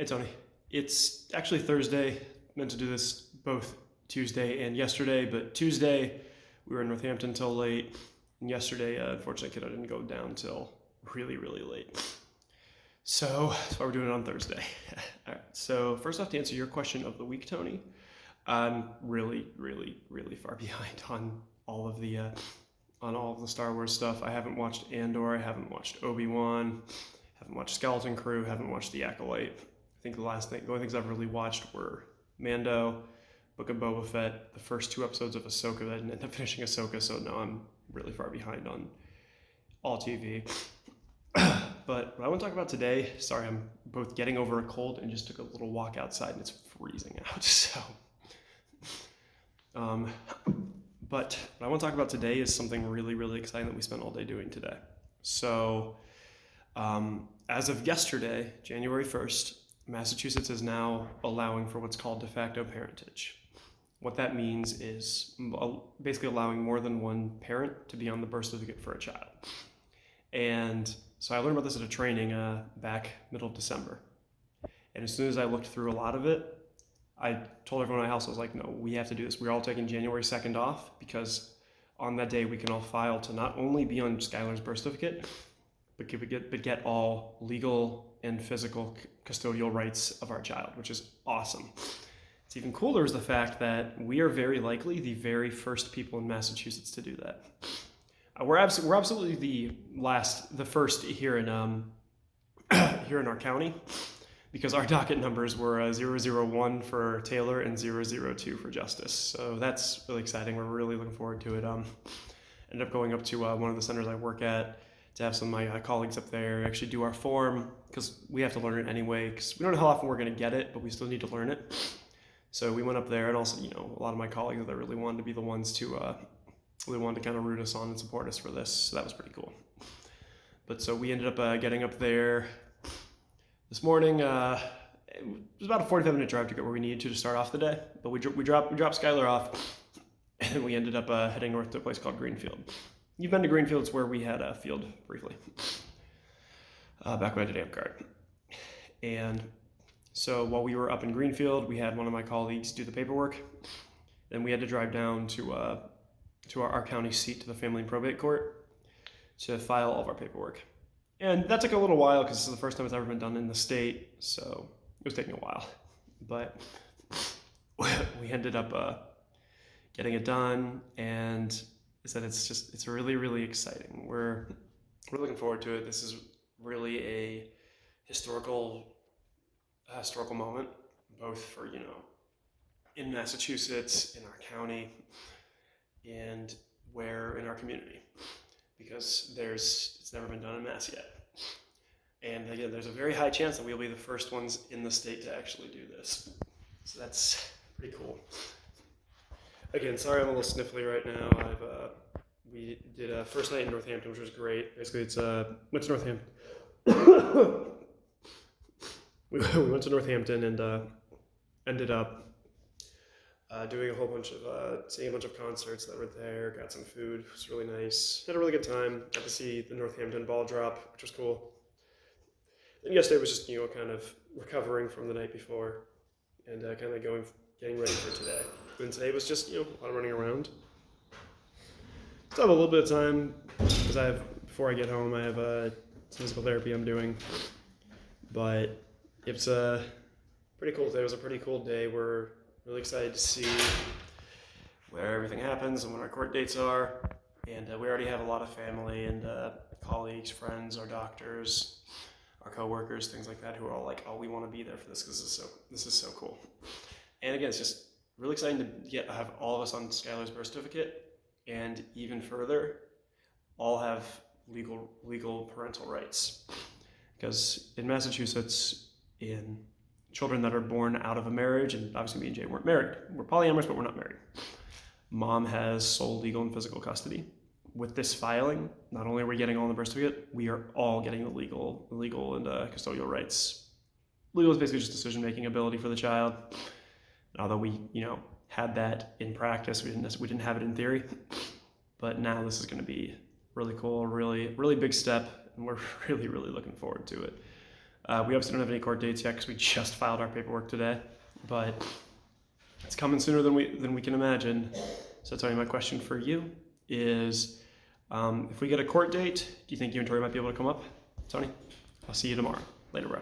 Hey Tony, it's actually Thursday. Meant to do this both Tuesday and yesterday, but Tuesday we were in Northampton till late, and yesterday, unfortunately, kiddo didn't go down till really, really late. So that's why we're doing it on Thursday. All right. So first off, to answer your question of the week, Tony, I'm really, really, really far behind on all of the Star Wars stuff. I haven't watched Andor. I haven't watched Obi-Wan. Haven't watched Skeleton Crew. Haven't watched The Acolyte. I think the only things I've really watched were Mando, Book of Boba Fett, the first two episodes of Ahsoka. I didn't end up finishing Ahsoka, so now I'm really far behind on all TV. But what I want to talk about today, sorry, I'm both getting over a cold and just took a little walk outside and it's freezing out. But what I want to talk about today is something really, really exciting that we spent all day doing today. So, as of yesterday, January 1st, Massachusetts is now allowing for what's called de facto parentage. What that means is basically allowing more than one parent to be on the birth certificate for a child. And so I learned about this at a training back middle of December. And as soon as I looked through a lot of it, I told everyone in my house, I was like, no, we have to do this. We're all taking January 2nd off because on that day we can all file to not only be on Skylar's birth certificate, but get all legal and physical custodial rights of our child, which is awesome. It's even cooler is the fact that we are very likely the very first people in Massachusetts to do that. We're absolutely the first here in our county, because our docket numbers were 001 for Taylor and 002 for Justice. So that's really exciting. We're really looking forward to it. Ended up going up to one of the centers I work at to have some of my colleagues up there actually do our form, because we have to learn it anyway, because we don't know how often we're going to get it, but we still need to learn it. So we went up there, and also, a lot of my colleagues that really wanted to be the ones to really wanted to kind of root us on and support us for this. So that was pretty cool. But so we ended up getting up there this morning. It was about a 45-minute drive to get where we needed to start off the day. But we dropped Skylar off, and then we ended up heading north to a place called Greenfield. You've been to Greenfield. It's where we had a field briefly, back when I did AMP Guard. And so while we were up in Greenfield, we had one of my colleagues do the paperwork. Then we had to drive down to our county seat, to the Family and Probate Court, to file all of our paperwork. And that took a little while because this is the first time it's ever been done in the state, so it was taking a while. But we ended up getting it done, and I said it's really, really exciting. We're looking forward to it. This is really a historical moment, both for, in Massachusetts, in our county, and in our community, because it's never been done in Mass yet. And again, there's a very high chance that we'll be the first ones in the state to actually do this. So that's pretty cool. Again, sorry I'm a little sniffly right now. We did a first night in Northampton, which was great. Basically, went to Northampton. We went to Northampton and ended up doing seeing a bunch of concerts that were there. Got some food. It was really nice. Had a really good time. Got to see the Northampton ball drop, which was cool. And yesterday was just kind of recovering from the night before, and kind of getting ready for today. And today was just, a lot of running around. Still have a little bit of time, because before I get home, I have physical therapy I'm doing. But it's a pretty cool day. It was a pretty cool day. We're really excited to see where everything happens and when our court dates are. And we already have a lot of family and colleagues, friends, our doctors, our coworkers, things like that, who are all like, oh, we want to be there for this because this is so cool. And again, it's just really exciting to have all of us on Skylar's birth certificate, and even further, all have legal parental rights. Because in Massachusetts, in children that are born out of a marriage, and obviously me and Jay weren't married. We're polyamorous, but we're not married. Mom has sole legal and physical custody. With this filing, not only are we getting all in the birth certificate, we are all getting the legal and custodial rights. Legal is basically just decision-making ability for the child. Although we, had that in practice, we didn't have it in theory. But now this is going to be really cool, really, really big step, and we're really, really looking forward to it. We obviously don't have any court dates yet because we just filed our paperwork today, but it's coming sooner than we can imagine. So Tony, my question for you is, if we get a court date, do you think you and Tori might be able to come up? Tony, I'll see you tomorrow. Later, bro.